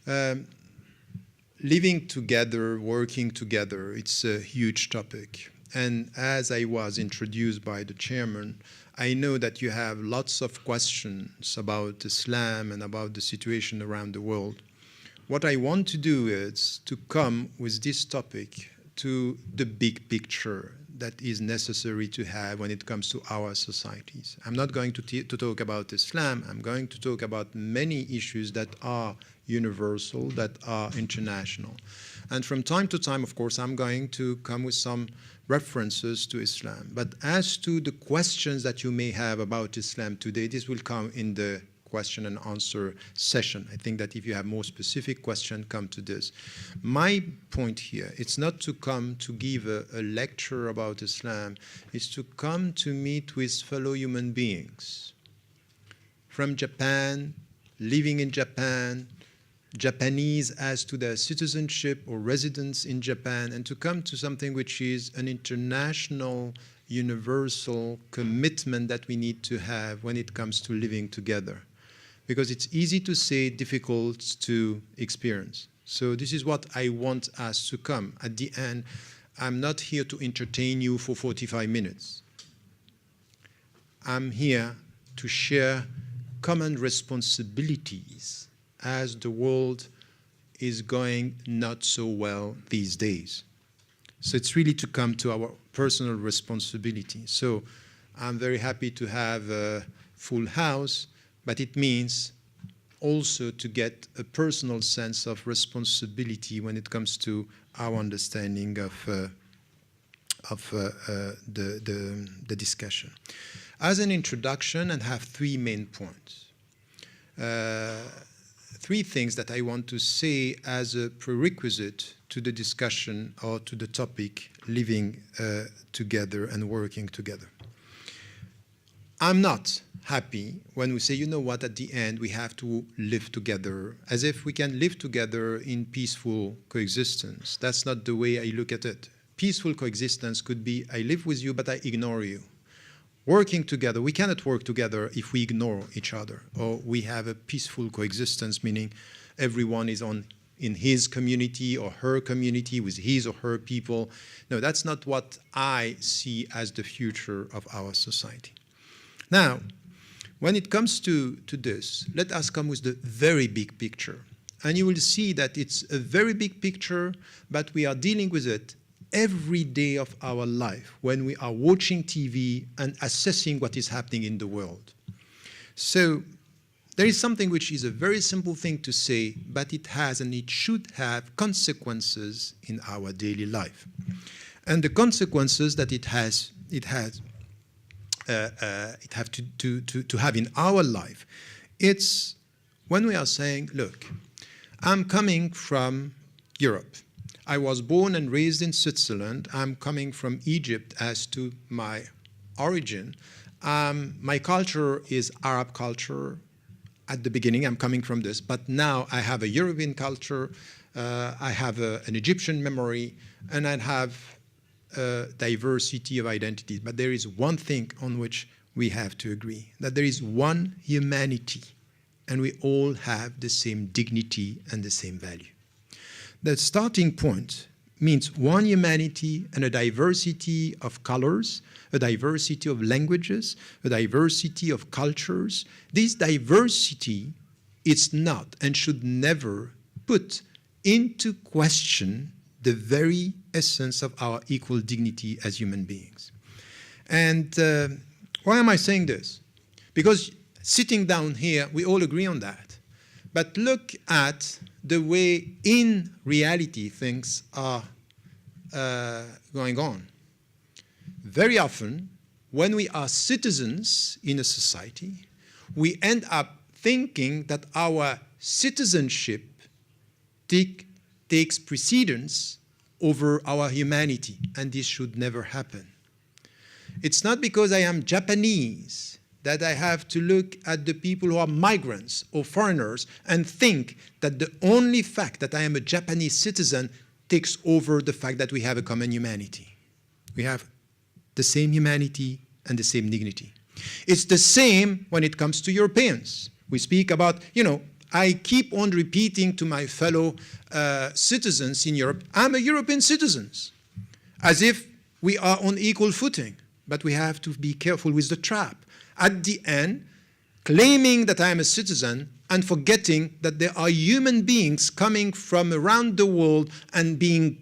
Living together, working together, it's a huge topic. And as I was introduced by the chairman, I know that you have lots of questions about Islam and about the situation around the world. What I want to do is to come with this topic to the big picture that is necessary to have when it comes to our societies. I'm not going to talk about Islam. I'm going to talk about many issues that are universal, that are international. And from time to time, of course, I'm going to come with some references to Islam. But as to the questions that you may have about Islam today, this will come in the question and answer session. I think that if you have more specific questions, come to this. My point here, it's not to come to give a lecture about Islam, it's to come to meet with fellow human beings from Japan, living in Japan, Japanese as to their citizenship or residence in Japan, and to come to something which is an international, universal commitment that we need to have when it comes to living together. Because it's easy to say, difficult to experience. So this is what I want us to come. At the end, I'm not here to entertain you for 45 minutes. I'm here to share common responsibilities as the world is going not so well these days. So it's really to come to our personal responsibility. So I'm very happy to have a full house, but it means also to get a personal sense of responsibility when it comes to our understanding of the discussion. As an introduction, I have three main points. Three things that I want to say as a prerequisite to the discussion or to the topic living together and working together. I'm not happy when we say, you know what, at the end we have to live together, as if we can live together in peaceful coexistence. That's not the way I look at it. Peaceful coexistence could be, I live with you, but I ignore you. Working together, we cannot work together if we ignore each other, or we have a peaceful coexistence, meaning everyone is in his community or her community with his or her people. No, that's not what I see as the future of our society. Now, when it comes to this, let us come with the very big picture. And you will see that it's a very big picture, but we are dealing with it every day of our life when we are watching TV and assessing what is happening in the world. So there is something which is a very simple thing to say, but it has and it should have consequences in our daily life. And the consequences that it has to have in our life, it's when we are saying, look, I'm coming from Europe. I was born and raised in Switzerland. I'm coming from Egypt as to my origin. My culture is Arab culture. At the beginning, I'm coming from this, but now I have a European culture. I have an Egyptian memory, and I have a diversity of identities. But there is one thing on which we have to agree, that there is one humanity, and we all have the same dignity and the same value. The starting point means one humanity and a diversity of colors, a diversity of languages, a diversity of cultures. This diversity is not and should never put into question the very essence of our equal dignity as human beings. And why am I saying this? Because sitting down here, we all agree on that. But look at the way in reality things are going on. Very often, when we are citizens in a society, we end up thinking that our citizenship takes precedence over our humanity, and this should never happen. It's not because I am Japanese that I have to look at the people who are migrants or foreigners and think that the only fact that I am a Japanese citizen takes over the fact that we have a common humanity. We have the same humanity and the same dignity. It's the same when it comes to Europeans. We speak about, I keep on repeating to my fellow citizens in Europe, I'm a European citizen, as if we are on equal footing. But we have to be careful with the trap. At the end, claiming that I am a citizen and forgetting that there are human beings coming from around the world and being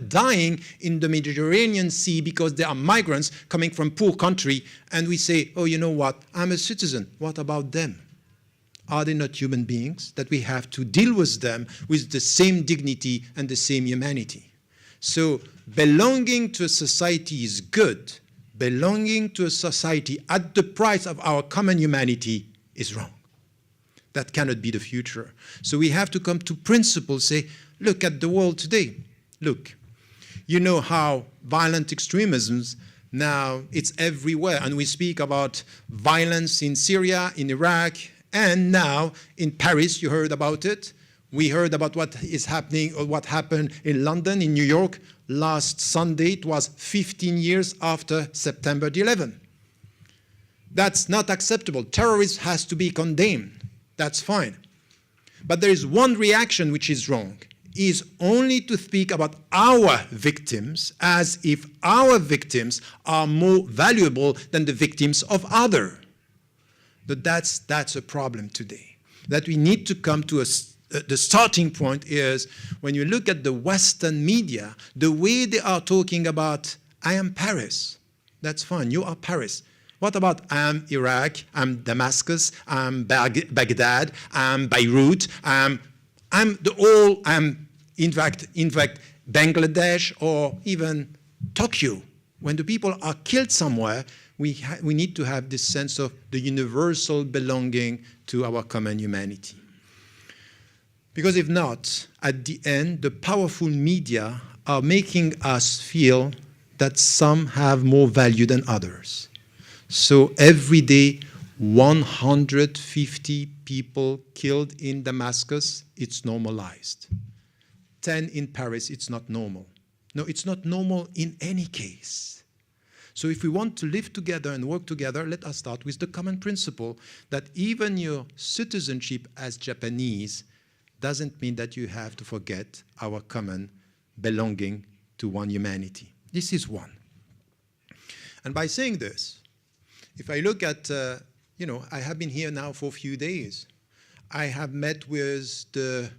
dying in the Mediterranean Sea because they are migrants coming from poor country, and we say, oh, you know what, I'm a citizen. What about them? Are they not human beings that we have to deal with them with the same dignity and the same humanity? So belonging to a society is good. Belonging to a society at the price of our common humanity is wrong. That cannot be the future. So we have to come to principles, say, look at the world today. Look, you know how violent extremisms now, it's everywhere. And we speak about violence in Syria, in Iraq, and now in Paris, you heard about it. We heard about what is happening or what happened in London, in New York. Last Sunday, it was 15 years after September the 11th. That's not acceptable. Terrorism has to be condemned. That's fine. But there is one reaction which is wrong, is only to speak about our victims as if our victims are more valuable than the victims of others. But that's a problem today, that we need to come to the starting point is when you look at the Western media, the way they are talking about, I am Paris. That's fine, you are Paris. What about I am Iraq, I'm Damascus, I'm Baghdad, I'm Beirut, I'm in fact Bangladesh or even Tokyo. When the people are killed somewhere, we need to have this sense of the universal belonging to our common humanity. Because if not, at the end, the powerful media are making us feel that some have more value than others. So every day, 150 people killed in Damascus, it's normalized. 10 in Paris, it's not normal. No, it's not normal in any case. So if we want to live together and work together, let us start with the common principle that even your citizenship as Japanese doesn't mean that you have to forget our common belonging to one humanity. This is one. And by saying this, if I look at, I have been here now for a few days. I have met with the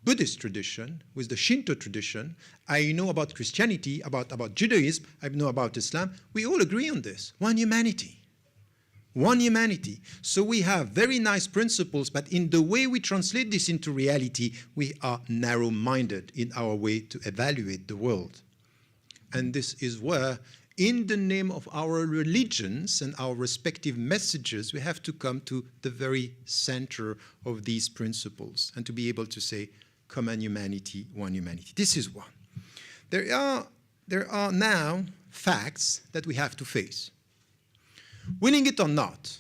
Buddhist tradition, with the Shinto tradition. I know about Christianity, about Judaism. I know about Islam. We all agree on this. One humanity. One humanity. So we have very nice principles, but in the way we translate this into reality, we are narrow-minded in our way to evaluate the world. And this is where, in the name of our religions and our respective messages, we have to come to the very center of these principles and to be able to say, common humanity, one humanity. This is one. There are now facts that we have to face. Willing it or not,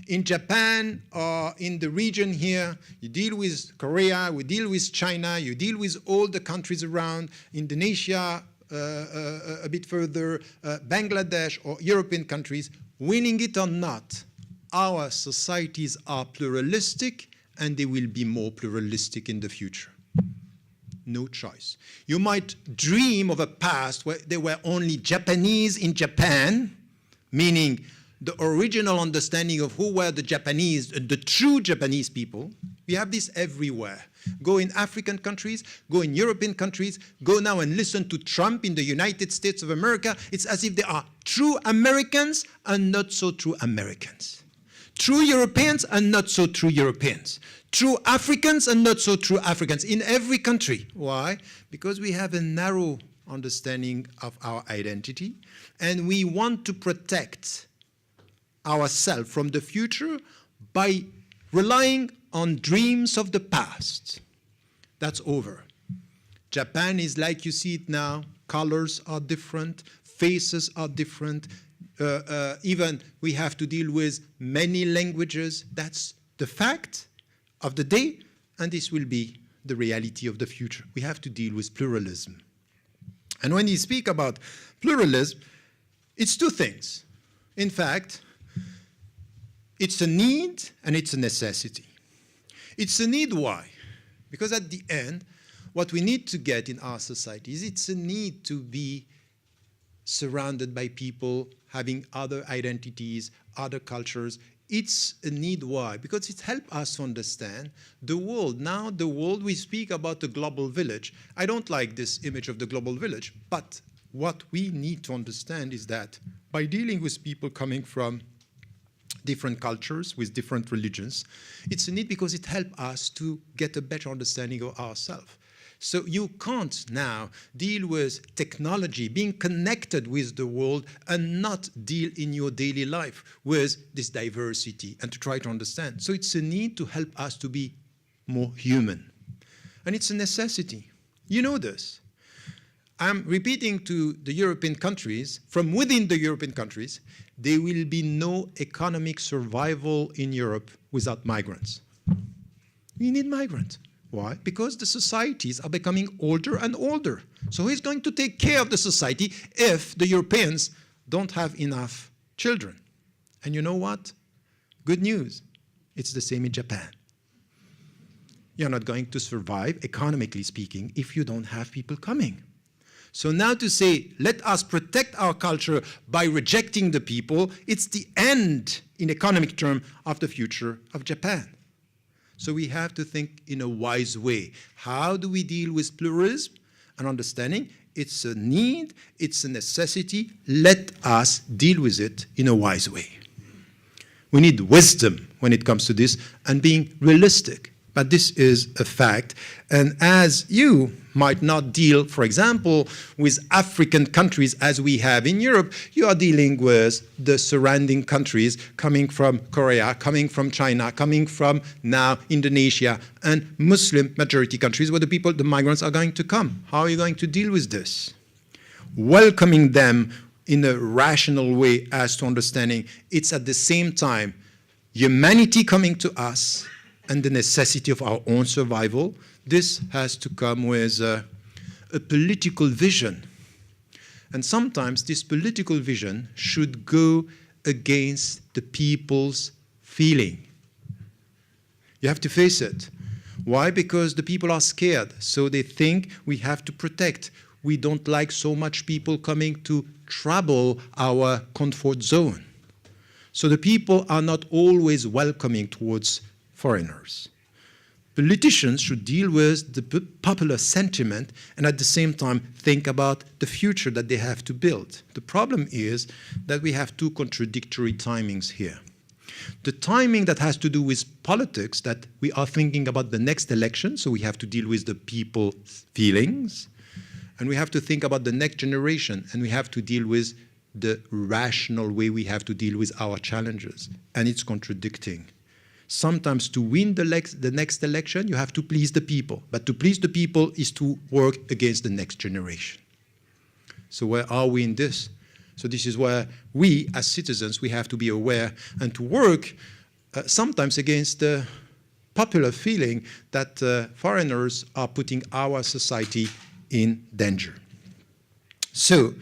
in Japan or in the region here, you deal with Korea, we deal with China, you deal with all the countries around, Indonesia, a bit further, Bangladesh or European countries, willing it or not, our societies are pluralistic and they will be more pluralistic in the future. No choice. You might dream of a past where there were only Japanese in Japan, meaning the original understanding of who were the Japanese, the true Japanese people. We have this everywhere. Go in African countries, go in European countries, go now and listen to Trump in the United States of America. It's as if there are true Americans and not so true Americans. True Europeans and not so true Europeans. True Africans and not so true Africans in every country. Why? Because we have a narrow understanding of our identity and we want to protect ourselves from the future by relying on dreams of the past. That's over. Japan is like you see it now. Colors are different, faces are different. Even we have to deal with many languages. That's the fact of the day, and this will be the reality of the future. We have to deal with pluralism. And when you speak about pluralism, it's two things. In fact, It's a need and it's a necessity. It's a need, why? Because at the end, what we need to get in our society is it's a need to be surrounded by people having other identities, other cultures. It's a need, why? Because it helps us to understand the world. Now, the world, we speak about the global village. I don't like this image of the global village, but what we need to understand is that by dealing with people coming from different cultures, with different religions, it's a need because it helps us to get a better understanding of ourselves. So you can't now deal with technology, being connected with the world, and not deal in your daily life with this diversity and to try to understand. So it's a need to help us to be more human. And it's a necessity. You know this. I'm repeating to the European countries, from within the European countries, there will be no economic survival in Europe without migrants. We need migrants. Why? Because the societies are becoming older and older. So who's going to take care of the society if the Europeans don't have enough children? And you know what? Good news. It's the same in Japan. You're not going to survive, economically speaking, if you don't have people coming. So now to say, let us protect our culture by rejecting the people, it's the end, in economic terms, of the future of Japan. So we have to think in a wise way. How do we deal with pluralism and understanding? It's a need, it's a necessity. Let us deal with it in a wise way. We need wisdom when it comes to this and being realistic. But this is a fact. And as you might not deal, for example, with African countries as we have in Europe, you are dealing with the surrounding countries coming from Korea, coming from China, coming from now Indonesia, and Muslim majority countries where the migrants are going to come. How are you going to deal with this? Welcoming them in a rational way as to understanding it's at the same time humanity coming to us and the necessity of our own survival. This has to come with a political vision. And sometimes this political vision should go against the people's feeling. You have to face it. Why? Because the people are scared, so they think we have to protect. We don't like so much people coming to trouble our comfort zone. So the people are not always welcoming towards foreigners. Politicians should deal with the popular sentiment and at the same time think about the future that they have to build. The problem is that we have two contradictory timings here. The timing that has to do with politics, that we are thinking about the next election, so we have to deal with the people's feelings, and we have to think about the next generation, and we have to deal with the rational way we have to deal with our challenges, and it's contradicting. Sometimes to win the next election, you have to please the people. But to please the people is to work against the next generation. So where are we in this? So this is where we, as citizens, we have to be aware and to work sometimes against the popular feeling that foreigners are putting our society in danger. So,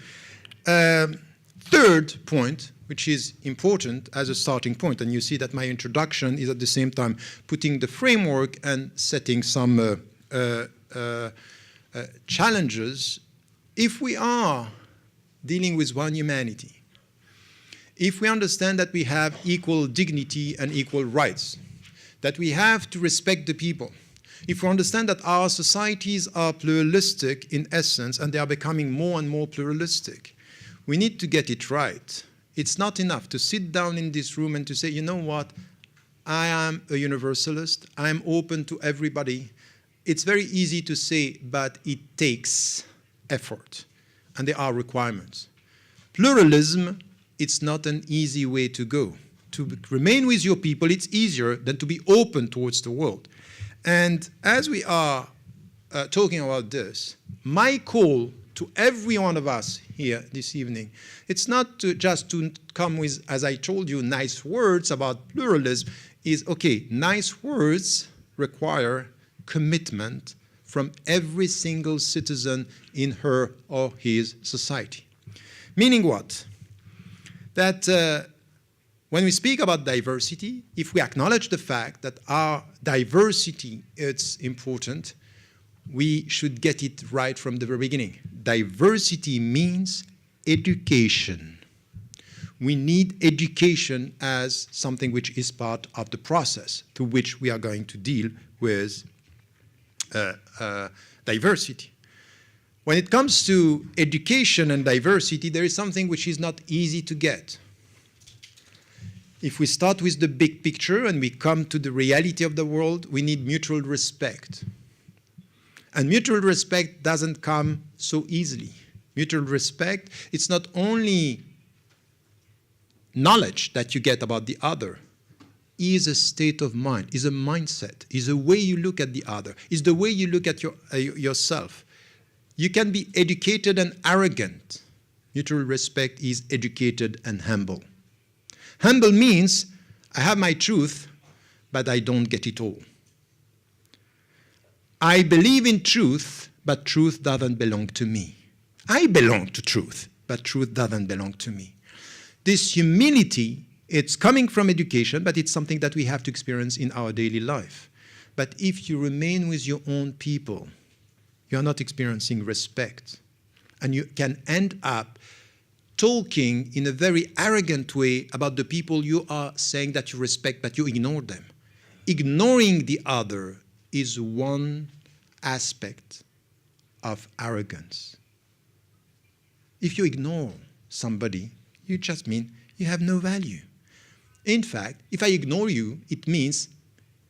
third point, which is important as a starting point, and you see that my introduction is at the same time putting the framework and setting some challenges. If we are dealing with one humanity, if we understand that we have equal dignity and equal rights, that we have to respect the people, if we understand that our societies are pluralistic in essence and they are becoming more and more pluralistic, we need to get it right. It's not enough to sit down in this room and to say, you know what, I am a universalist, I am open to everybody. It's very easy to say, but it takes effort, and there are requirements. Pluralism, it's not an easy way to go. To remain with your people, it's easier than to be open towards the world. And as we are talking about this, my call to every one of us here this evening, it's not just to come with, as I told you, nice words about pluralism. Is okay, nice words require commitment from every single citizen in her or his society. Meaning what? That when we speak about diversity, if we acknowledge the fact that our diversity is important, we should get it right from the very beginning. Diversity means education. We need education as something which is part of the process through which we are going to deal with diversity. When it comes to education and diversity, there is something which is not easy to get. If we start with the big picture and we come to the reality of the world, we need mutual respect. And mutual respect doesn't come so easily. Mutual respect, it's not only knowledge that you get about the other, is a state of mind, is a mindset, is a way you look at the other, is the way you look at yourself. You can be educated and arrogant. Mutual respect is educated and humble. Humble means I have my truth, but I don't get it all. I believe in truth, but truth doesn't belong to me. I belong to truth, but truth doesn't belong to me. This humility, it's coming from education, but it's something that we have to experience in our daily life. But if you remain with your own people, you're not experiencing respect. And you can end up talking in a very arrogant way about the people you are saying that you respect, but you ignore them. Ignoring the other is one aspect of arrogance. If you ignore somebody, you just mean you have no value. In fact, if I ignore you, it means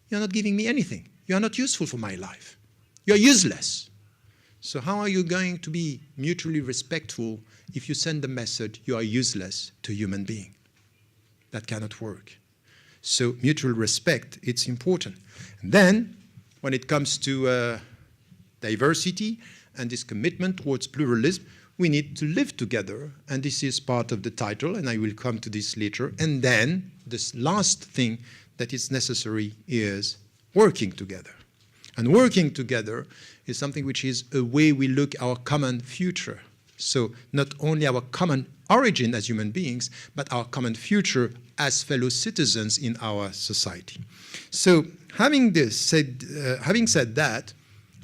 you're not giving me anything. You are not useful for my life. You're useless. So how are you going to be mutually respectful if you send the message you are useless to a human being? That cannot work. So mutual respect, it's important. And then, when it comes to diversity and this commitment towards pluralism, we need to live together, and this is part of the title, and I will come to this later. And then, this last thing that is necessary is working together. And working together is something which is a way we look at our common future. So not only our common origin as human beings, but our common future as fellow citizens in our society. So having said that,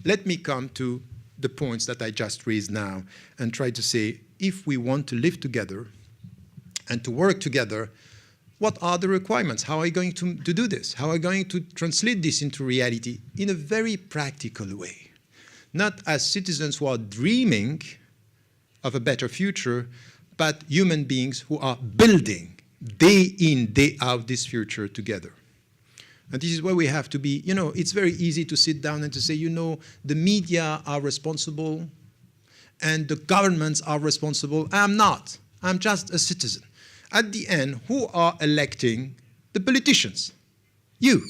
let me come to the points that I just raised now and try to say, if we want to live together and to work together, what are the requirements? How are we going to do this? How are we going to translate this into reality in a very practical way? Not as citizens who are dreaming of a better future, but human beings who are building day in, day out this future together. And this is where we have to be, it's very easy to sit down and to say, the media are responsible and the governments are responsible. I'm not. I'm just a citizen. At the end, who are electing the politicians? You.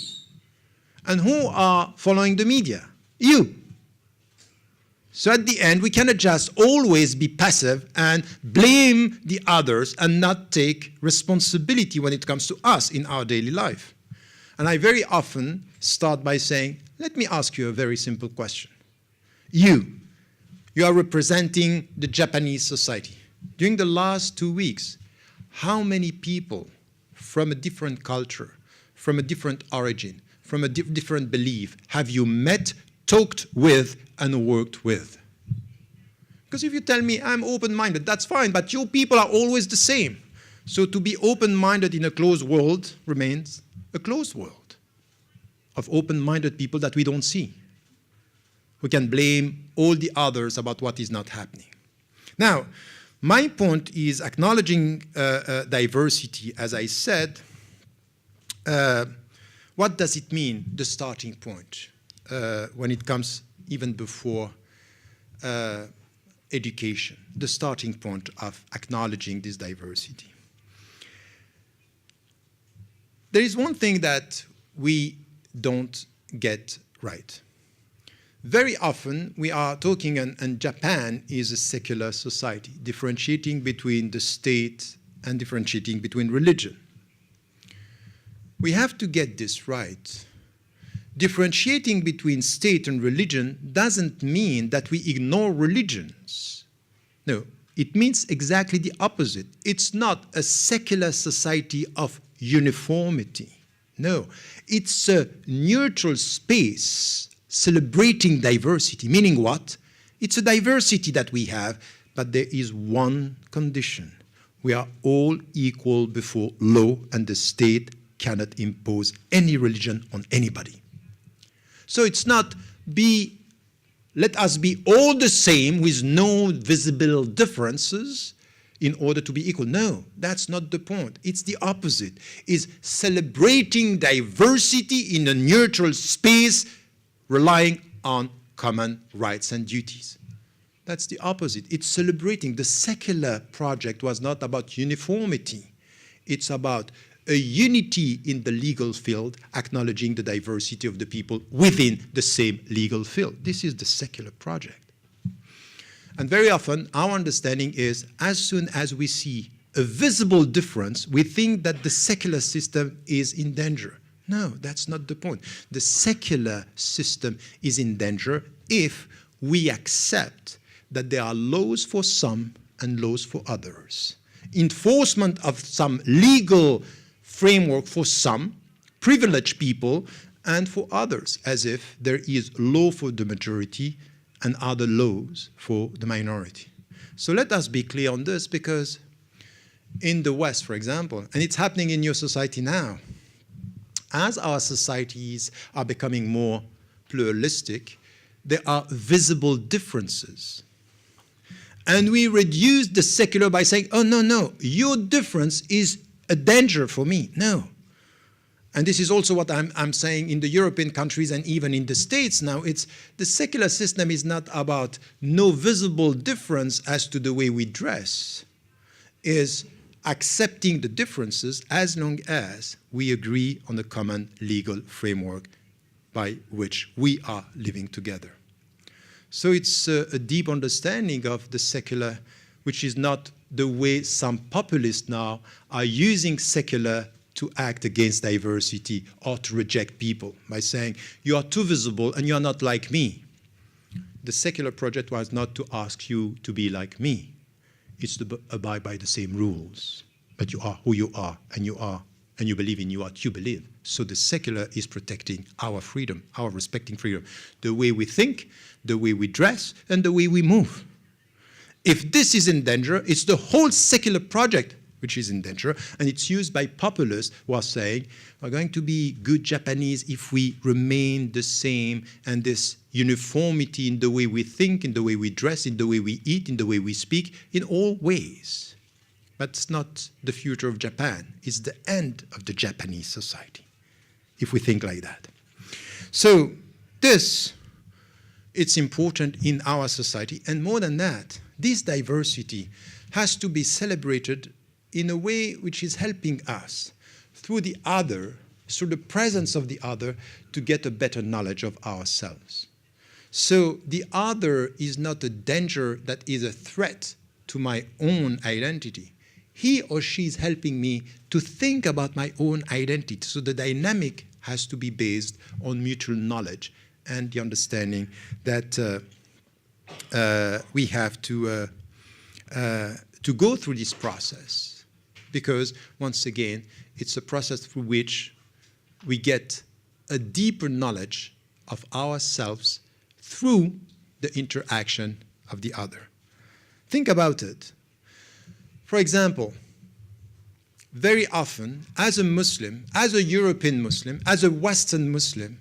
And who are following the media? You. So at the end, we cannot just always be passive and blame the others and not take responsibility when it comes to us in our daily life. And I very often start by saying, let me ask you a very simple question. You are representing the Japanese society. During the last 2 weeks, how many people from a different culture, from a different origin, from a different belief have you met, talked with, and worked with? Because if you tell me I'm open-minded, that's fine, but your people are always the same. So to be open-minded in a closed world remains a closed world of open-minded people that we don't see. We can blame all the others about what is not happening. Now, my point is acknowledging diversity, as I said. What does it mean, the starting point, when it comes even before education, the starting point of acknowledging this diversity? There is one thing that we don't get right. Very often we are talking, and Japan is a secular society, differentiating between the state and differentiating between religion. We have to get this right. Differentiating between state and religion doesn't mean that we ignore religions. No, it means exactly the opposite. It's not a secular society of uniformity. No, it's a neutral space celebrating diversity, meaning what? It's a diversity that we have, but there is one condition. We are all equal before law, and the state cannot impose any religion on anybody. So it's not let us be all the same with no visible differences in order to be equal. No, that's not the point. It's the opposite. It's celebrating diversity in a neutral space, relying on common rights and duties. That's the opposite. It's celebrating. The secular project was not about uniformity. It's about a unity in the legal field, acknowledging the diversity of the people within the same legal field. This is the secular project. And very often, our understanding is, as soon as we see a visible difference, we think that the secular system is in danger. No, that's not the point. The secular system is in danger if we accept that there are laws for some and laws for others. Enforcement of some legal framework for some, privileged people, and for others, as if there is law for the majority and other laws for the minority. So let us be clear on this, because in the West, for example, and it's happening in your society now, as our societies are becoming more pluralistic, there are visible differences. And we reduce the secular by saying, oh, no, your difference is a danger for me. No. And this is also what I'm saying in the European countries and even in the States now. It's the secular system is not about no visible difference as to the way we dress. Is accepting the differences as long as we agree on a common legal framework by which we are living together. So it's a deep understanding of the secular, which is not the way some populists now are using secular to act against diversity or to reject people by saying, you are too visible and you are not like me. The secular project was not to ask you to be like me. It's to abide by the same rules. But you are who you are, and you believe in what you believe. So the secular is protecting our freedom, our respecting freedom, the way we think, the way we dress, and the way we move. If this is in danger, it's the whole secular project which is in danger, and it's used by populists who are saying, we're going to be good Japanese if we remain the same, and this uniformity in the way we think, in the way we dress, in the way we eat, in the way we speak, in all ways. But it's not the future of Japan. It's the end of the Japanese society, if we think like that. So this, it's important in our society, and more than that, this diversity has to be celebrated in a way which is helping us through the other, through the presence of the other, to get a better knowledge of ourselves. So the other is not a danger that is a threat to my own identity. He or she is helping me to think about my own identity. So the dynamic has to be based on mutual knowledge and the understanding that we have to go through this process, because once again, it's a process through which we get a deeper knowledge of ourselves through the interaction of the other. Think about it. For example, very often, as a Muslim, as a European Muslim, as a Western Muslim,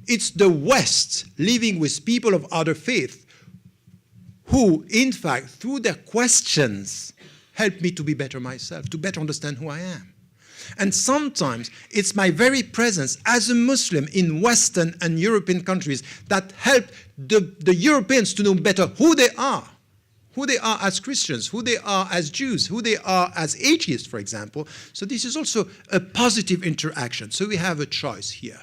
it's the West living with people of other faith who, in fact, through their questions, help me to be better myself, to better understand who I am. And sometimes it's my very presence as a Muslim in Western and European countries that help the Europeans to know better who they are as Christians, who they are as Jews, who they are as atheists, for example. So this is also a positive interaction. So we have a choice here.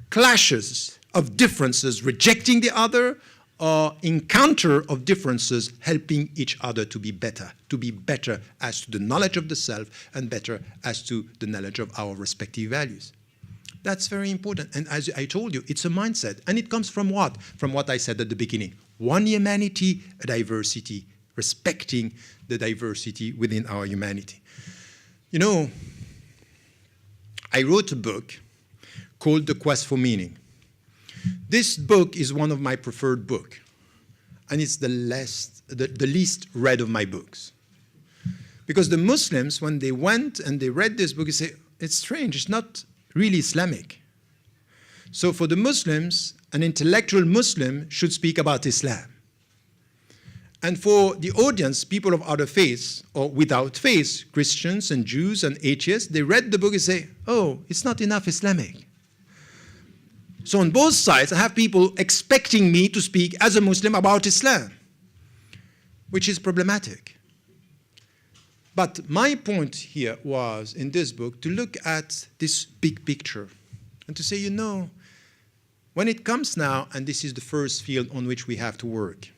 Clashes of differences, rejecting the other, or encounter of differences, helping each other to be better as to the knowledge of the self and better as to the knowledge of our respective values. That's very important. And as I told you, it's a mindset. And it comes from what? From what I said at the beginning. One humanity, a diversity, respecting the diversity within our humanity. You know, I wrote a book called The Quest for Meaning. This book is one of my preferred books, and it's the least read of my books. Because the Muslims, when they went and they read this book, they say, it's strange, it's not really Islamic. So for the Muslims, an intellectual Muslim should speak about Islam. And for the audience, people of other faiths or without faith, Christians and Jews and atheists, they read the book and say, oh, it's not enough Islamic. So on both sides, I have people expecting me to speak as a Muslim about Islam, which is problematic. But my point here was, in this book, to look at this big picture and to say, you know, when it comes now, and this is the first field on which we have to work,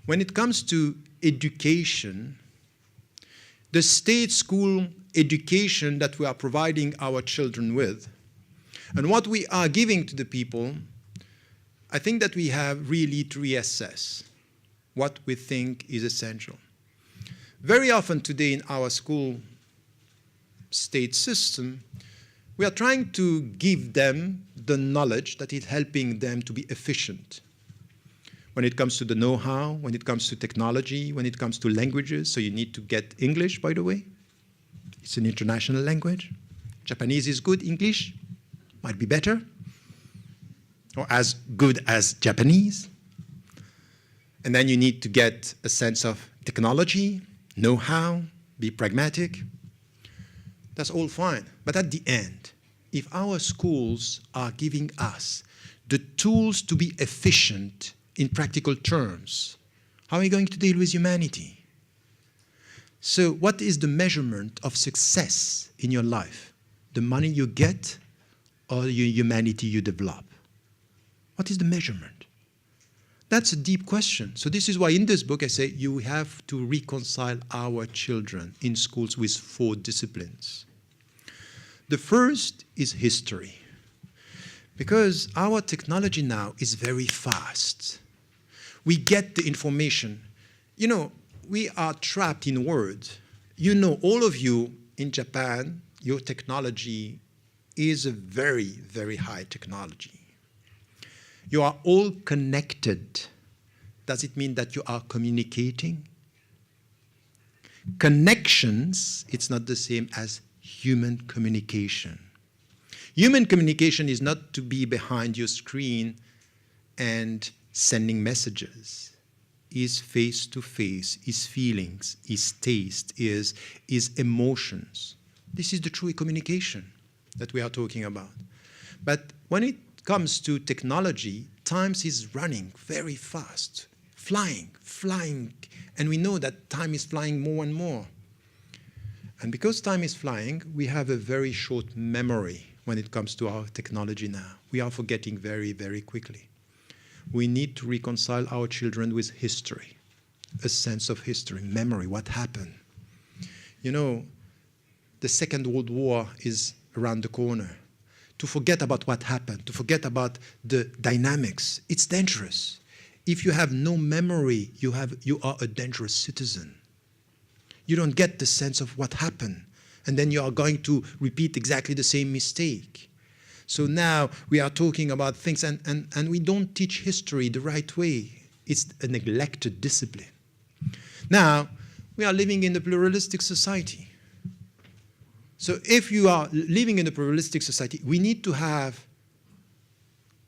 when it comes to education, the state school education that we are providing our children with, and what we are giving to the people, I think that we have really to reassess what we think is essential. Very often today in our school state system, we are trying to give them the knowledge that is helping them to be efficient. When it comes to the know-how, when it comes to technology, when it comes to languages, so you need to get English, by the way. It's an international language. Japanese is good, English might be better, or as good as Japanese. And then you need to get a sense of technology, know-how, be pragmatic. That's all fine. But at the end, if our schools are giving us the tools to be efficient in practical terms, how are we going to deal with humanity? So what is the measurement of success in your life? The money you get or the humanity you develop? What is the measurement? That's a deep question. So this is why in this book I say you have to reconcile our children in schools with 4 disciplines. The first is history. Because our technology now is very fast. We get the information. You know, we are trapped in words. You know, all of you in Japan, your technology is a very, very high technology. You are all connected. Does it mean that you are communicating? Connections, it's not the same as human communication. Human communication is not to be behind your screen and sending messages. Is face-to-face, is feelings, is taste, is emotions. This is the true communication that we are talking about. But when it comes to technology, time is running very fast, flying, and we know that time is flying more and more. And because time is flying, we have a very short memory when it comes to our technology now. We are forgetting very, very quickly. We need to reconcile our children with history, a sense of history, memory, what happened. You know, the Second World War is around the corner. To forget about what happened, to forget about the dynamics, it's dangerous. If you have no memory, you are a dangerous citizen. You don't get the sense of what happened, and then you are going to repeat exactly the same mistake. So now we are talking about things, and we don't teach history the right way. It's a neglected discipline. Now, we are living in a pluralistic society. So if you are living in a pluralistic society, we need to have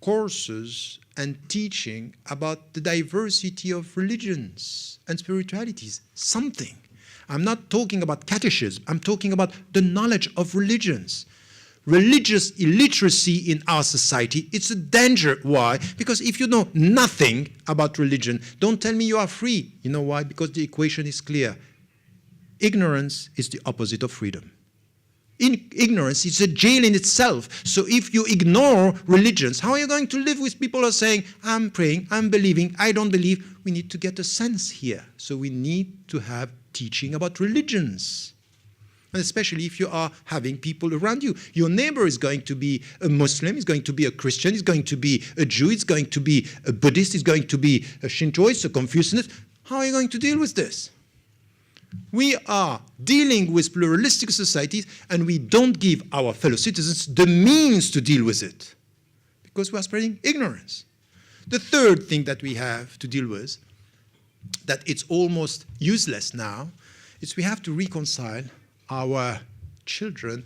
courses and teaching about the diversity of religions and spiritualities, something. I'm not talking about catechism. I'm talking about the knowledge of religions. Religious illiteracy in our society, it's a danger. Why? Because if you know nothing about religion, don't tell me you are free. You know why? Because the equation is clear. Ignorance is the opposite of freedom. Ignorance is a jail in itself. So if you ignore religions, how are you going to live with people who are saying, I'm praying, I'm believing, I don't believe? We need to get a sense here. So we need to have teaching about religions. And especially if you are having people around you. Your neighbor is going to be a Muslim, is going to be a Christian, is going to be a Jew, is going to be a Buddhist, is going to be a Shintoist, a Confucianist. How are you going to deal with this? We are dealing with pluralistic societies, and we don't give our fellow citizens the means to deal with it, because we are spreading ignorance. The third thing that we have to deal with, that it's almost useless now, is we have to reconcile our children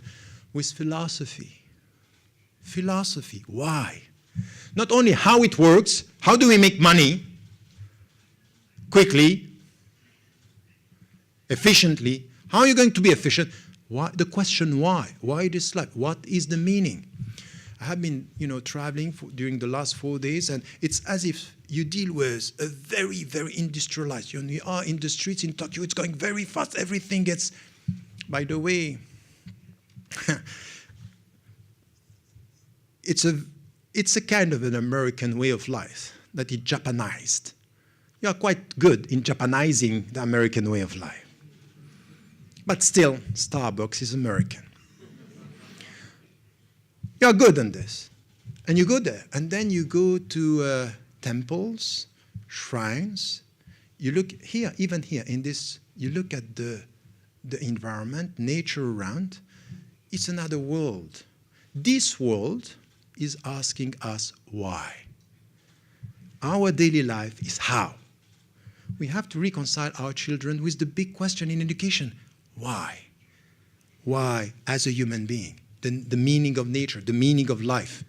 with philosophy. Philosophy, why? Not only how it works, how do we make money quickly, efficiently. How are you going to be efficient? Why? The question why? Why this life? What is the meaning? I have been, traveling during the last 4 days, and it's as if you deal with a very, very industrialized. You are in the streets in Tokyo. It's going very fast. Everything gets. By the way, it's a kind of an American way of life that is Japanized. You are quite good in Japanizing the American way of life. But still, Starbucks is American. You are good on this. And you go there. And then you go to temples, shrines. You look here, even here, in this, you look at the environment, nature around. It's another world. This world is asking us why. Our daily life is how. We have to reconcile our children with the big question in education. Why? Why as a human being? The meaning of nature, the meaning of life.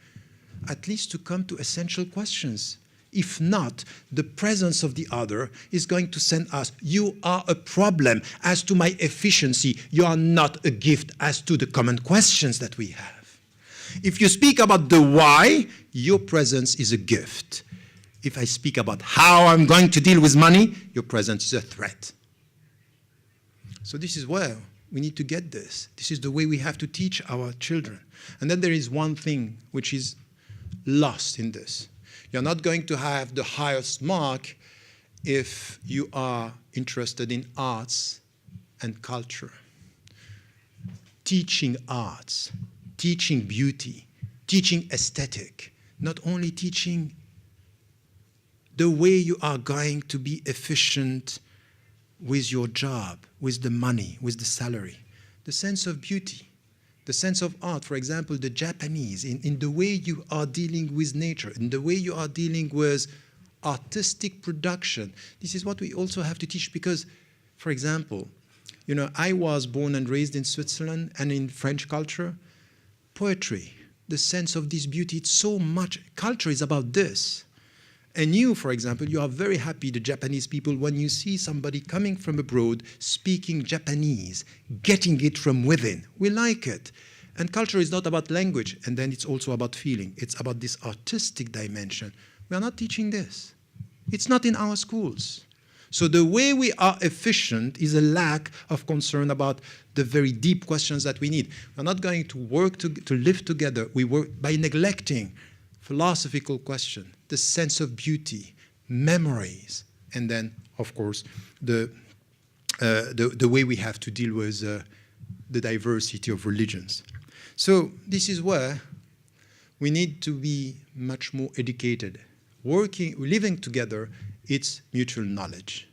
At least to come to essential questions. If not, the presence of the other is going to send us, you are a problem as to my efficiency. You are not a gift as to the common questions that we have. If you speak about the why, your presence is a gift. If I speak about how I'm going to deal with money, your presence is a threat. So this is where we need to get this. This is the way we have to teach our children. And then there is one thing which is lost in this. You're not going to have the highest mark if you are interested in arts and culture. Teaching arts, teaching beauty, teaching aesthetic, not only teaching the way you are going to be efficient with your job, with the money, with the salary, the sense of beauty, the sense of art. For example, the Japanese, in the way you are dealing with nature, in the way you are dealing with artistic production. This is what we also have to teach because, for example, I was born and raised in Switzerland and in French culture. Poetry, the sense of this beauty, it's so much. Culture is about this. And you, for example, you are very happy, the Japanese people, when you see somebody coming from abroad speaking Japanese, getting it from within. We like it. And culture is not about language, and then it's also about feeling. It's about this artistic dimension. We are not teaching this. It's not in our schools. So the way we are efficient is a lack of concern about the very deep questions that we need. We're not going to work to live together. We work by neglecting philosophical question, the sense of beauty, memories, and then, of course, the way we have to deal with the diversity of religions. So this is where we need to be much more educated. Living together, it's mutual knowledge.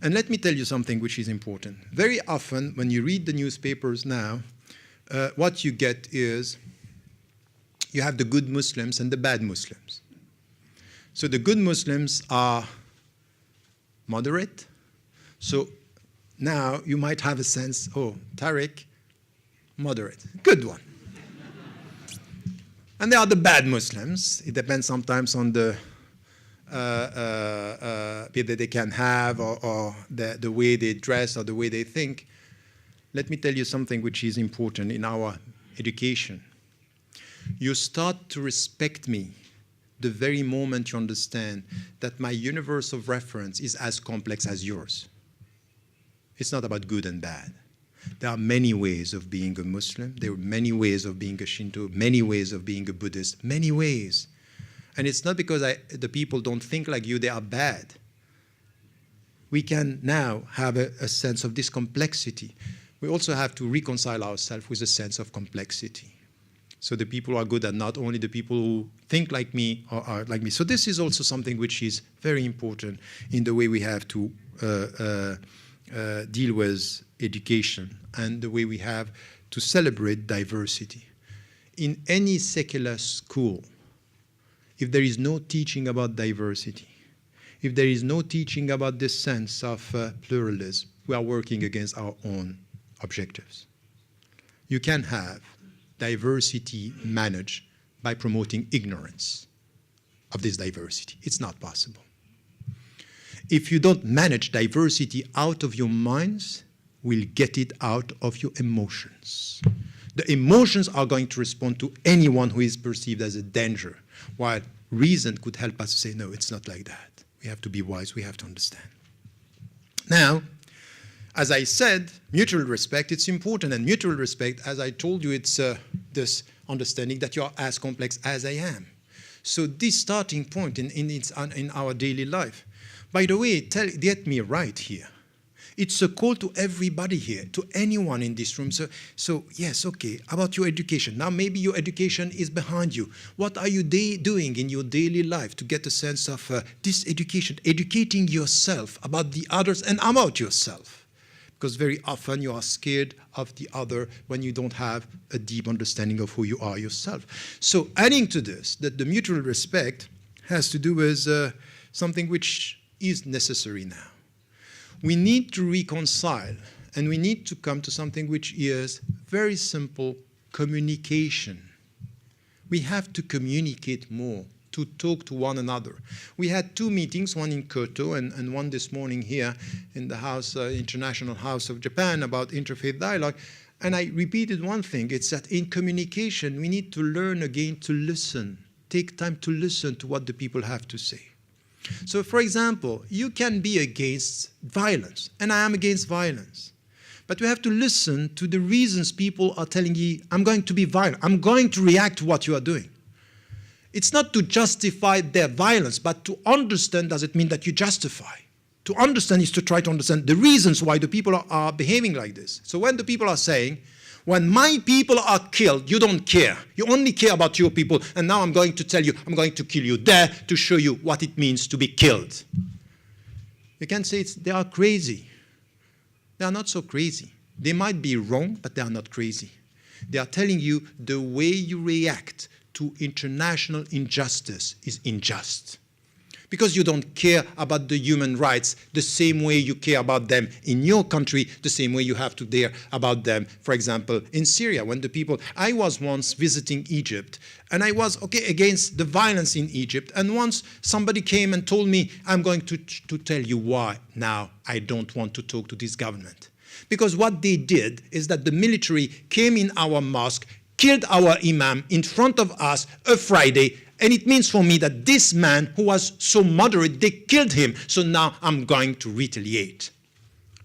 And let me tell you something which is important. Very often, when you read the newspapers now, what you get is you have the good Muslims and the bad Muslims. So the good Muslims are moderate. So now you might have a sense, oh, Tariq, moderate, good one. And there are the bad Muslims. It depends sometimes on the bit that they can have or the way they dress or the way they think. Let me tell you something which is important in our education. You start to respect me the very moment you understand that my universe of reference is as complex as yours. It's not about good and bad. There are many ways of being a Muslim. There are many ways of being a Shinto, many ways of being a Buddhist, many ways. And it's not because the people don't think like you, they are bad. We can now have a sense of this complexity. We also have to reconcile ourselves with a sense of complexity. So the people who are good are not only the people who think like me or are like me. So this is also something which is very important in the way we have to deal with education and the way we have to celebrate diversity. In any secular school, if there is no teaching about diversity, if there is no teaching about this sense of pluralism, we are working against our own objectives. You can have diversity managed by promoting ignorance of this diversity. It's not possible. If you don't manage diversity out of your minds, we'll get it out of your emotions. The emotions are going to respond to anyone who is perceived as a danger, while reason could help us to say, no, it's not like that. We have to be wise, we have to understand. Now, as I said, mutual respect, it's important, and mutual respect, as I told you, it's this understanding that you are as complex as I am. So this starting point in our daily life. By the way, get me right here. It's a call to everybody here, to anyone in this room. So yes, okay, about your education. Now maybe your education is behind you. What are you doing in your daily life to get a sense of this education, educating yourself about the others and about yourself? Because very often you are scared of the other when you don't have a deep understanding of who you are yourself. So adding to this, that the mutual respect has to do with something which is necessary now. We need to reconcile, and we need to come to something which is very simple: communication. We have to communicate more, to talk to one another. We had two meetings, one in Kyoto and one this morning here in the House, International House of Japan, about interfaith dialogue. And I repeated one thing: it's that in communication, we need to learn again to listen, take time to listen to what the people have to say. So, for example, you can be against violence, and I am against violence. But you have to listen to the reasons people are telling you, I'm going to be violent, I'm going to react to what you are doing. It's not to justify their violence, but to understand does it mean that you justify. To understand is to try to understand the reasons why the people are behaving like this. So when the people are saying, when my people are killed, you don't care. You only care about your people, and now I'm going to tell you, I'm going to kill you there to show you what it means to be killed. You can say they are crazy. They are not so crazy. They might be wrong, but they are not crazy. They are telling you the way you react to international injustice is unjust. Because you don't care about the human rights the same way you care about them in your country, the same way you have to care about them, for example, in Syria. When the people, I was once visiting Egypt, and I was against the violence in Egypt, and once somebody came and told me, I'm going to tell you why now I don't want to talk to this government. Because what they did is that the military came in our mosque, killed our imam in front of us a Friday. And it means for me that this man who was so moderate, they killed him. So now I'm going to retaliate.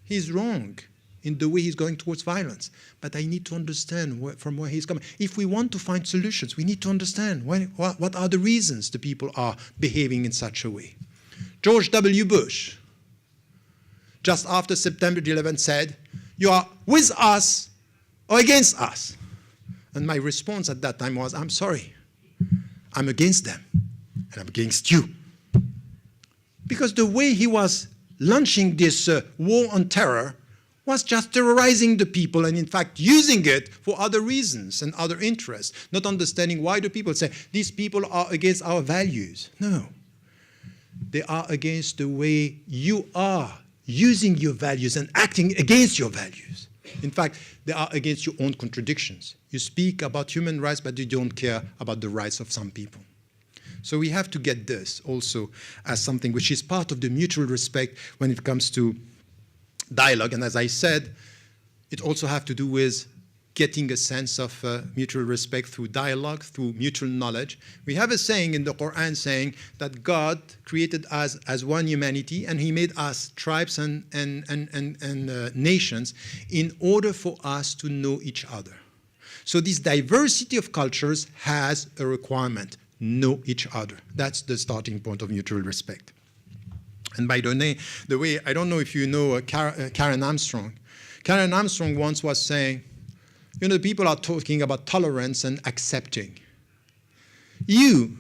He's wrong in the way he's going towards violence. But I need to understand from where he's coming. If we want to find solutions, we need to understand what are the reasons the people are behaving in such a way. George W. Bush, just after September 11th, said, you are with us or against us. And my response at that time was, I'm sorry. I'm against them, and I'm against you. Because the way he was launching this war on terror was just terrorizing the people and, in fact, using it for other reasons and other interests, not understanding why the people say, these people are against our values. No. They are against the way you are using your values and acting against your values. In fact, they are against your own contradictions. You speak about human rights, but you don't care about the rights of some people. So we have to get this also as something which is part of the mutual respect when it comes to dialogue. And as I said, it also has to do with getting a sense of mutual respect through dialogue, through mutual knowledge. We have a saying in the Quran saying that God created us as one humanity, and he made us tribes and nations in order for us to know each other. So this diversity of cultures has a requirement: know each other. That's the starting point of mutual respect. And by the way, I don't know if you know Karen Armstrong. Karen Armstrong once was saying, you know, people are talking about tolerance and accepting. You,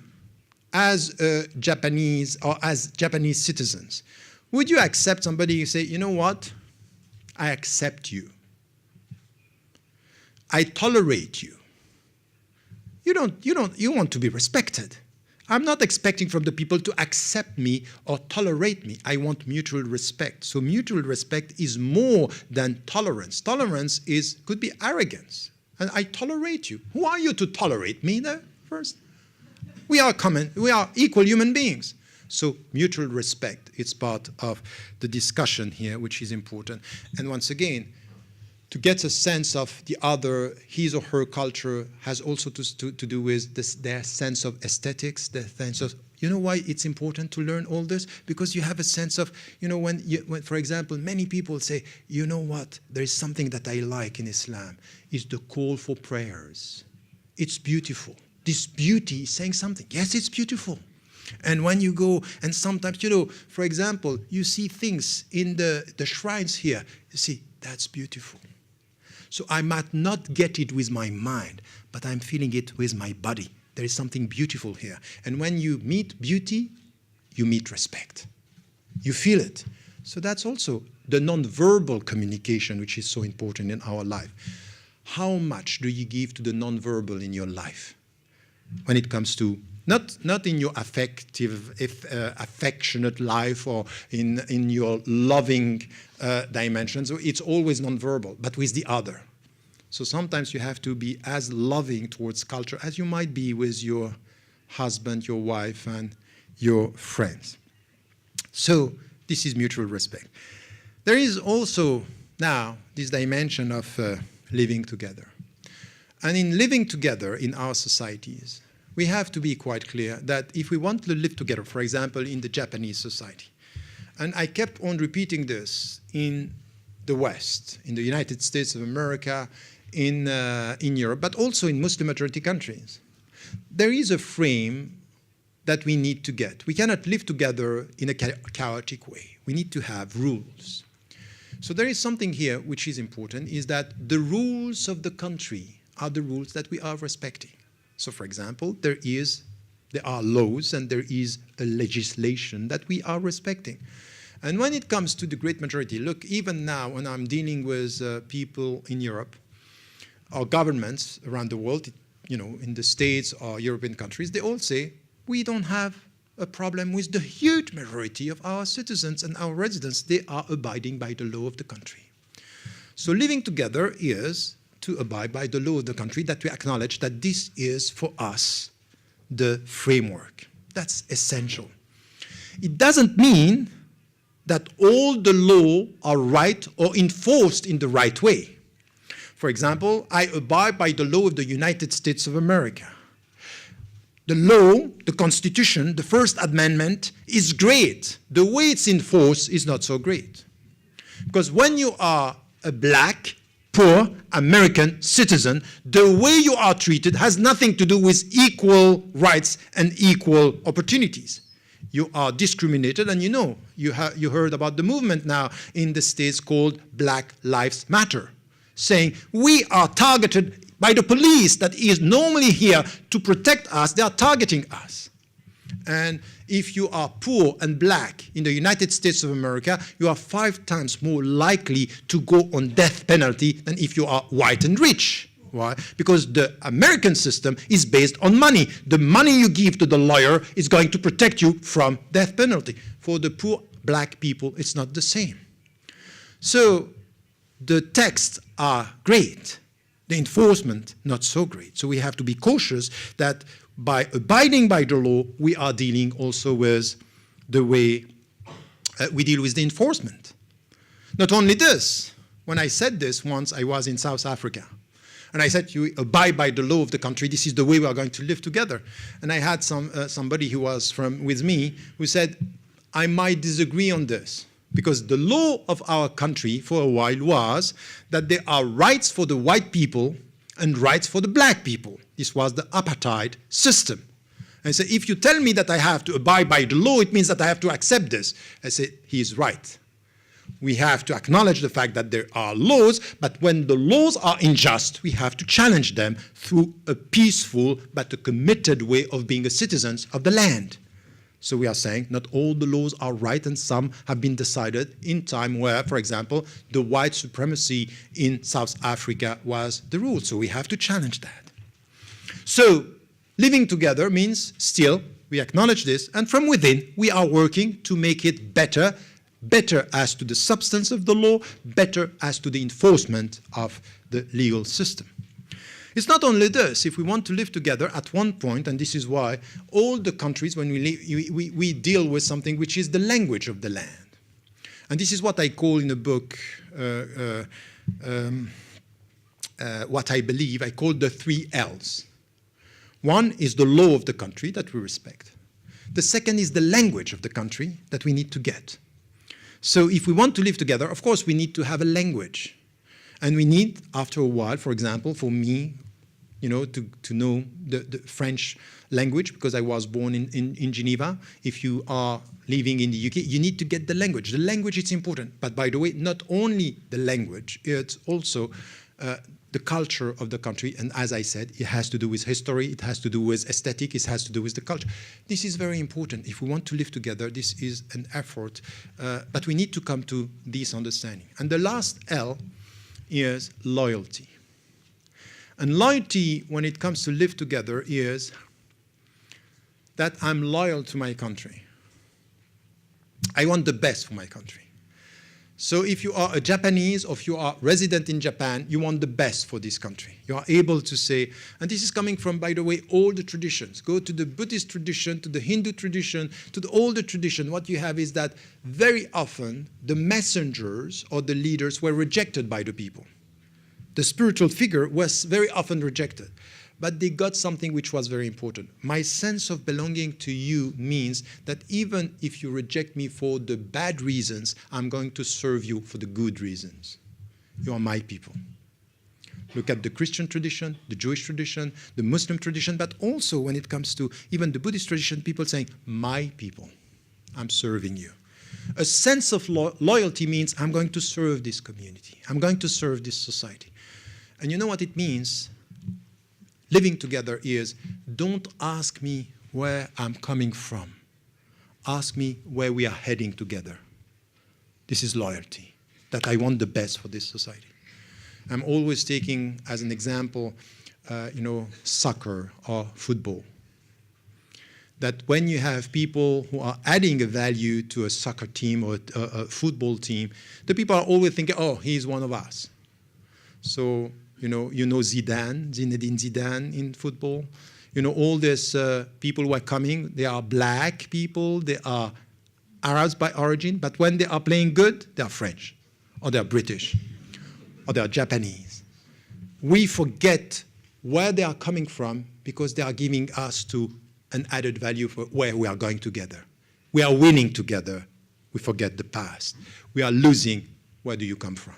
as Japanese or as Japanese citizens, would you accept somebody who say, you know what, I accept you. I tolerate you. You want to be respected. I'm not expecting from the people to accept me or tolerate me. I want mutual respect. So mutual respect is more than tolerance. Tolerance could be arrogance. And I tolerate you. Who are you to tolerate me there first? We are equal human beings. So mutual respect is part of the discussion here, which is important. And once again, to get a sense of the other, his or her culture has also to do with their sense of aesthetics, their sense of, you know why it's important to learn all this? Because you have a sense of, when for example, many people say, you know what, there is something that I like in Islam, is the call for prayers. It's beautiful. This beauty is saying something. Yes, it's beautiful. And when you go, and sometimes, for example, you see things in the shrines here, you see, that's beautiful. So I might not get it with my mind, but I'm feeling it with my body. There is something beautiful here. And when you meet beauty, you meet respect. You feel it. So that's also the nonverbal communication, which is so important in our life. How much do you give to the nonverbal in your life? When it comes to not in your affectionate life or in your loving dimension. So it's always nonverbal, but with the other. So sometimes you have to be as loving towards culture as you might be with your husband, your wife, and your friends. So this is mutual respect. There is also now this dimension of living together. And in living together in our societies, we have to be quite clear that if we want to live together, for example, in the Japanese society, and I kept on repeating this in the West, in the United States of America, in Europe, but also in Muslim-majority countries, there is a frame that we need to get. We cannot live together in a chaotic way. We need to have rules. So there is something here which is important, is that the rules of the country are the rules that we are respecting. So, for example, there are laws and there is a legislation that we are respecting. And when it comes to the great majority, look, even now when I'm dealing with people in Europe, or governments around the world, in the States or European countries, they all say, we don't have a problem with the huge majority of our citizens and our residents. They are abiding by the law of the country. So living together is to abide by the law of the country, that we acknowledge that this is, for us, the framework. That's essential. It doesn't mean that all the law are right or enforced in the right way. For example, I abide by the law of the United States of America. The law, the Constitution, the First Amendment is great. The way it's enforced is not so great. Because when you are a black, poor American citizen, the way you are treated has nothing to do with equal rights and equal opportunities. You are discriminated, and you heard about the movement now in the States called Black Lives Matter, saying we are targeted by the police that is normally here to protect us. They are targeting us. And if you are poor and black in the United States of America, you are 5 times more likely to go on death penalty than if you are white and rich. Why? Because the American system is based on money. The money you give to the lawyer is going to protect you from death penalty. For the poor black people, it's not the same. So the texts are great. The enforcement, not so great. So we have to be cautious that by abiding by the law, we are dealing also with the way we deal with the enforcement. Not only this, when I said this once, I was in South Africa. And I said, you abide by the law of the country. This is the way we are going to live together. And I had somebody who was with me who said, I might disagree on this. Because the law of our country for a while was that there are rights for the white people and rights for the black people. This was the apartheid system. And so if you tell me that I have to abide by the law, it means that I have to accept this. I said, he is right. We have to acknowledge the fact that there are laws, but when the laws are unjust, we have to challenge them through a peaceful but a committed way of being a citizens of the land. So we are saying not all the laws are right and some have been decided in time where, for example, the white supremacy in South Africa was the rule. So we have to challenge that. So living together means still we acknowledge this, and from within we are working to make it better, better as to the substance of the law, better as to the enforcement of the legal system. It's not only this. If we want to live together at one point, and this is why all the countries, when we deal with something which is the language of the land. And this is what I call in the book, what I believe, I call the 3 L's. One is the law of the country that we respect. The second is the language of the country that we need to get. So if we want to live together, of course, we need to have a language. And we need, after a while, for example, for me, to know the French language, because I was born in Geneva. If you are living in the UK, you need to get the language. The language is important. But by the way, not only the language, it's also the culture of the country. And as I said, it has to do with history, it has to do with aesthetic, it has to do with the culture. This is very important. If we want to live together, this is an effort. But we need to come to this understanding. And the last L is loyalty. And loyalty, when it comes to live together, is that I'm loyal to my country. I want the best for my country. So if you are a Japanese or if you are resident in Japan, you want the best for this country. You are able to say, and this is coming from, by the way, all the traditions. Go to the Buddhist tradition, to the Hindu tradition, to the older tradition. What you have is that very often the messengers or the leaders were rejected by the people. The spiritual figure was very often rejected. But they got something which was very important. My sense of belonging to you means that even if you reject me for the bad reasons, I'm going to serve you for the good reasons. You are my people. Look at the Christian tradition, the Jewish tradition, the Muslim tradition, but also when it comes to even the Buddhist tradition, people saying, my people, I'm serving you. A sense of loyalty means I'm going to serve this community. I'm going to serve this society. And you know what it means? Living together is, don't ask me where I'm coming from. Ask me where we are heading together. This is loyalty, that I want the best for this society. I'm always taking as an example, soccer or football. That when you have people who are adding a value to a soccer team or a football team, the people are always thinking, oh, he's one of us. So, you know Zinedine Zidane in football. You know, all these people who are coming, they are black people, they are Arabs by origin, but when they are playing good, they are French, or they are British, or they are Japanese. We forget where they are coming from because they are giving us to an added value for where we are going together. We are winning together. We forget the past. We are losing. Where do you come from?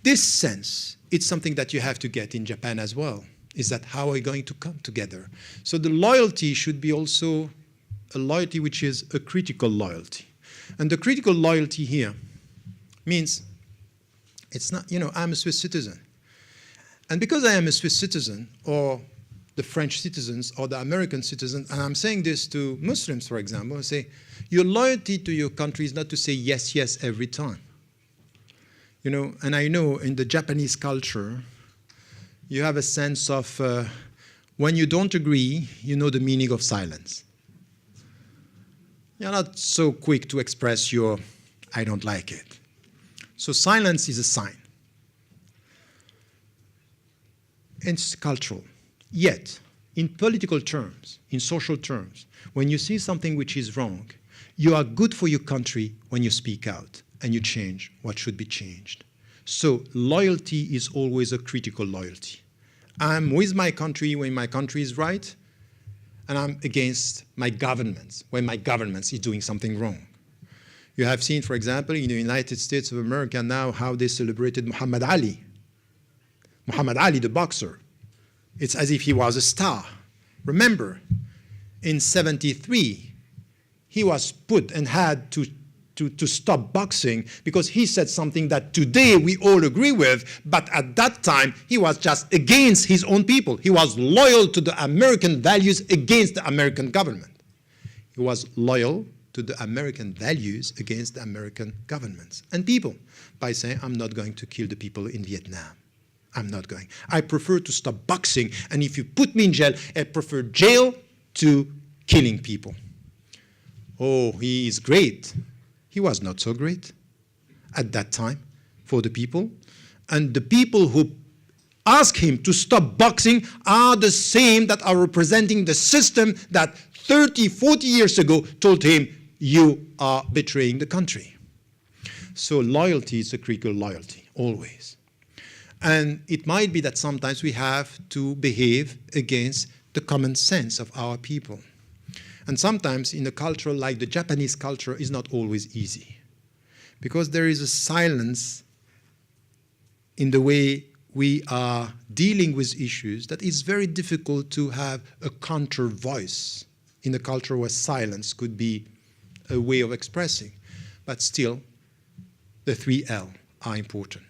This sense, it's something that you have to get in Japan as well, is that how are we going to come together? So the loyalty should be also a loyalty which is a critical loyalty. And the critical loyalty here means it's not, I'm a Swiss citizen. And because I am a Swiss citizen, or the French citizens, or the American citizens, and I'm saying this to Muslims, for example, I say, your loyalty to your country is not to say yes, yes every time. And I know in the Japanese culture, you have a sense of when you don't agree, you know the meaning of silence. You're not so quick to express your, I don't like it. So silence is a sign. It's cultural. Yet, in political terms, in social terms, when you see something which is wrong, you are good for your country when you speak out and you change what should be changed. So loyalty is always a critical loyalty. I'm with my country when my country is right, and I'm against my governments when my government is doing something wrong. You have seen, for example, in the United States of America now how they celebrated Muhammad Ali. Muhammad Ali, the boxer. It's as if he was a star. Remember, in 1973, he was put and had to stop boxing because he said something that today we all agree with, but at that time he was just against his own people. He was loyal to the American values against the American government. He was loyal to the American values against the American governments and people by saying, I'm not going to kill the people in Vietnam. I'm not going. I prefer to stop boxing, and if you put me in jail, I prefer jail to killing people. Oh, he is great. He was not so great at that time for the people. And the people who ask him to stop boxing are the same that are representing the system that 30, 40 years ago told him, you are betraying the country. So loyalty is a critical loyalty, always. And it might be that sometimes we have to behave against the common sense of our people. And sometimes in a culture like the Japanese culture is not always easy, because there is a silence in the way we are dealing with issues that is very difficult to have a counter voice in a culture where silence could be a way of expressing. But still, the 3L are important.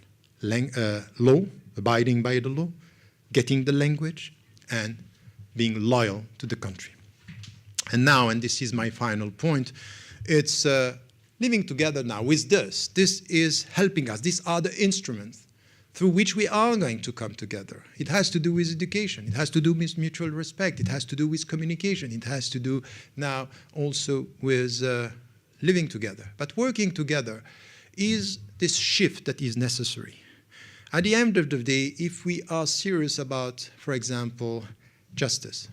Law, abiding by the law, getting the language, and being loyal to the country. And now, and this is my final point, it's living together now with this. This is helping us. These are the instruments through which we are going to come together. It has to do with education. It has to do with mutual respect. It has to do with communication. It has to do now also with living together. But working together is this shift that is necessary. At the end of the day, if we are serious about, for example, justice,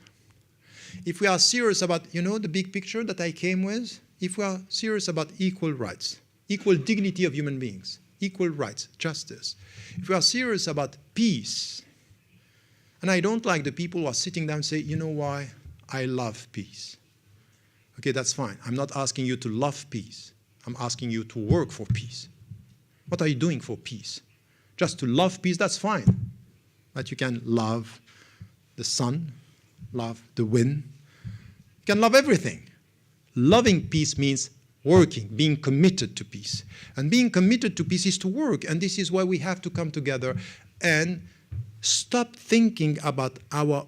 if we are serious about, the big picture that I came with, if we are serious about equal rights, equal dignity of human beings, equal rights, justice, if we are serious about peace, and I don't like the people who are sitting down and say, you know why? I love peace. Okay, that's fine. I'm not asking you to love peace. I'm asking you to work for peace. What are you doing for peace? Just to love peace, that's fine. But you can love the sun, love the wind. You can love everything. Loving peace means working, being committed to peace. And being committed to peace is to work. And this is why we have to come together and stop thinking about our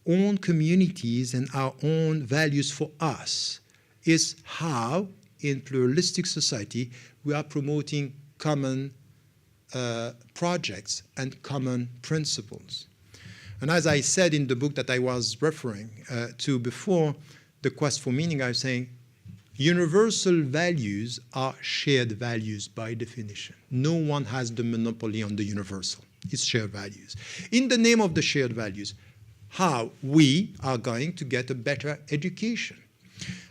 own communities and our own values for us. Is how, in pluralistic society, we are promoting common projects and common principles. And as I said in the book that I was referring to before, The Quest for Meaning, I was saying, universal values are shared values by definition. No one has the monopoly on the universal. It's shared values. In the name of the shared values, how we are going to get a better education.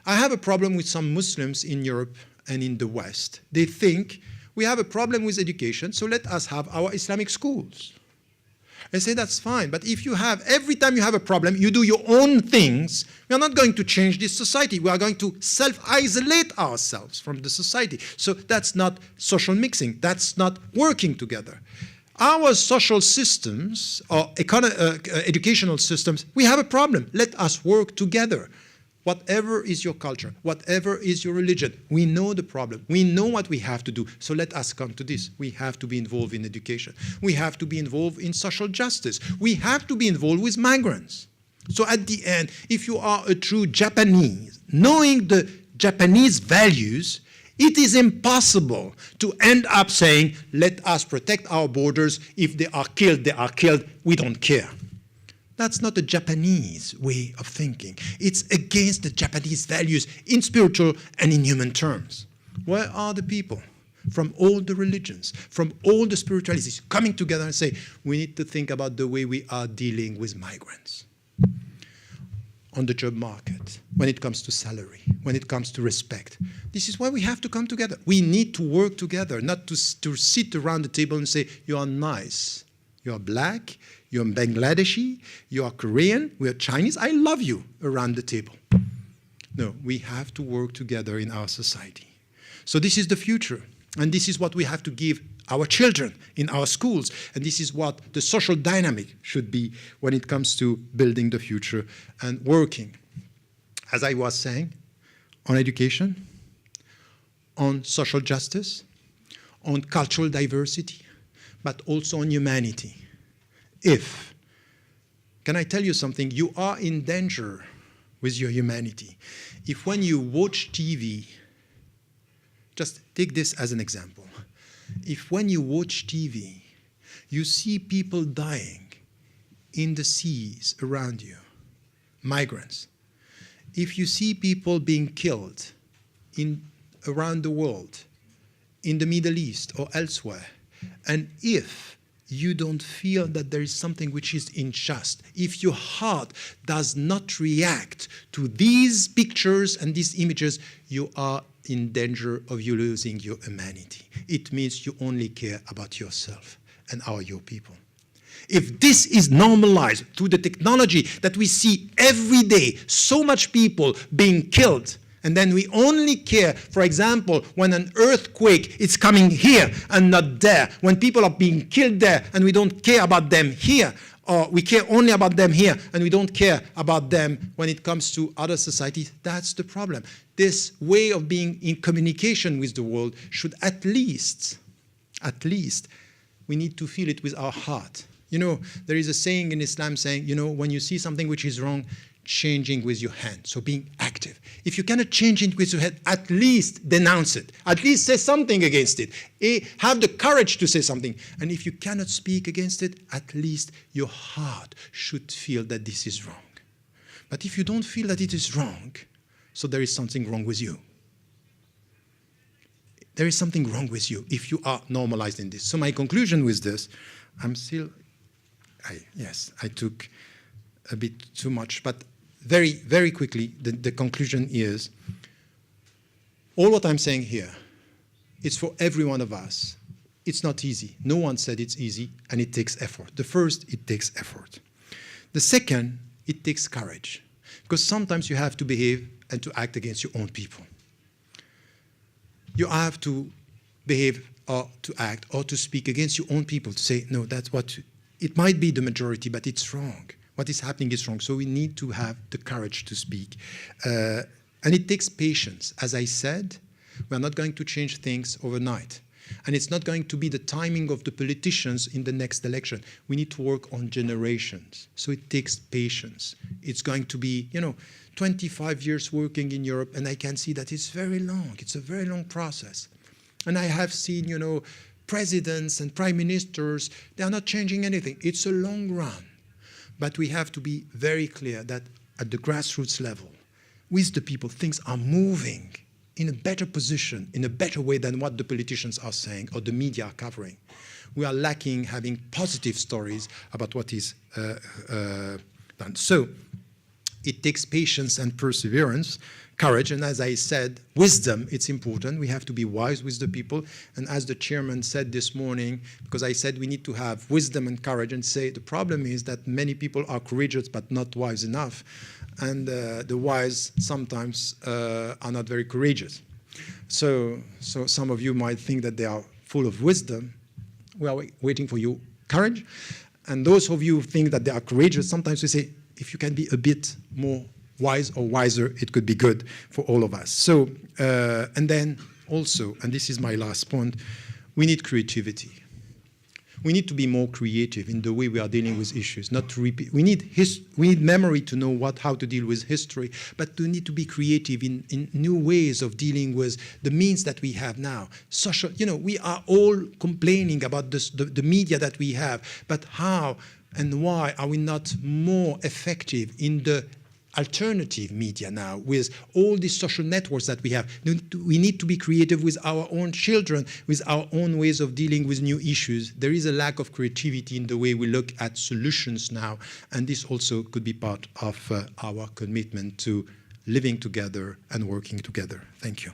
I have a problem with some Muslims in Europe and in the West. They think we have a problem with education, so let us have our Islamic schools. I say that's fine, but if you have, every time you have a problem, you do your own things, we are not going to change this society. We are going to self-isolate ourselves from the society. So that's not social mixing. That's not working together. Our social systems, or educational systems, we have a problem. Let us work together. Whatever is your culture, whatever is your religion, we know the problem. We know what we have to do. So let us come to this. We have to be involved in education. We have to be involved in social justice. We have to be involved with migrants. So at the end, if you are a true Japanese, knowing the Japanese values, it is impossible to end up saying, let us protect our borders. If they are killed, they are killed. We don't care. That's not a Japanese way of thinking. It's against the Japanese values in spiritual and in human terms. Where are the people from all the religions, from all the spiritualities coming together and say, we need to think about the way we are dealing with migrants on the job market, when it comes to salary, when it comes to respect. This is why we have to come together. We need to work together, not to sit around the table and say, you are nice, you are black, you're Bangladeshi, you are Korean, we are Chinese, I love you around the table. No, we have to work together in our society. So this is the future, and this is what we have to give our children in our schools, and this is what the social dynamic should be when it comes to building the future and working. As I was saying, on education, on social justice, on cultural diversity, but also on humanity. Can I tell you something? You are in danger with your humanity. If when you watch TV, just take this as an example. If when you watch TV, you see people dying in the seas around you, migrants. If you see people being killed around the world, in the Middle East or elsewhere, and if you don't feel that there is something which is unjust, if your heart does not react to these pictures and these images, you are in danger of you losing your humanity. It means you only care about yourself and your people. If this is normalized through the technology that we see every day, so much people being killed, and then we only care, for example, when an earthquake is coming here and not there, when people are being killed there and we don't care about them here, or we care only about them here and we don't care about them when it comes to other societies, that's the problem. This way of being in communication with the world should at least, we need to feel it with our heart. You know, there is a saying in Islam saying, you know, when you see something which is wrong, changing with your hand, so being active. If you cannot change it with your head, at least denounce it. At least say something against it. Have the courage to say something. And if you cannot speak against it, at least your heart should feel that this is wrong. But if you don't feel that it is wrong, so there is something wrong with you. There is something wrong with you if you are normalized in this. So my conclusion with this, I took a bit too much, but very, very quickly, the conclusion is, all what I'm saying here, it's for every one of us. It's not easy. No one said it's easy, and it takes effort. The first, it takes effort. The second, it takes courage, because sometimes you have to behave and to act against your own people. You have to behave or to act or to speak against your own people, to say, no, that's what, it might be the majority, but it's wrong. What is happening is wrong. So we need to have the courage to speak. And it takes patience. As I said, we're not going to change things overnight. And it's not going to be the timing of the politicians in the next election. We need to work on generations. So it takes patience. It's going to be, 25 years working in Europe, and I can see that it's very long. It's a very long process. And I have seen, presidents and prime ministers, they are not changing anything. It's a long run. But we have to be very clear that at the grassroots level, with the people, things are moving in a better position, in a better way than what the politicians are saying or the media are covering. We are lacking having positive stories about what is done. So it takes patience and perseverance, courage, and as I said, wisdom, it's important. We have to be wise with the people. And as the chairman said this morning, because I said we need to have wisdom and courage, and say the problem is that many people are courageous but not wise enough. And the wise sometimes are not very courageous. So some of you might think that they are full of wisdom. We are waiting for your courage. And those of you who think that they are courageous, sometimes we say, if you can be a bit more wise or wiser, it could be good for all of us. So, and then also, and this is my last point, we need creativity. We need to be more creative in the way we are dealing with issues, not to repeat. We need memory to know how to deal with history, but we need to be creative in new ways of dealing with the means that we have now. Social, we are all complaining about the media that we have, but how and why are we not more effective in the alternative media now with all these social networks that we have? We need to be creative with our own children, with our own ways of dealing with new issues. There is a lack of creativity in the way we look at solutions now, and this also could be part of our commitment to living together and working together. Thank you.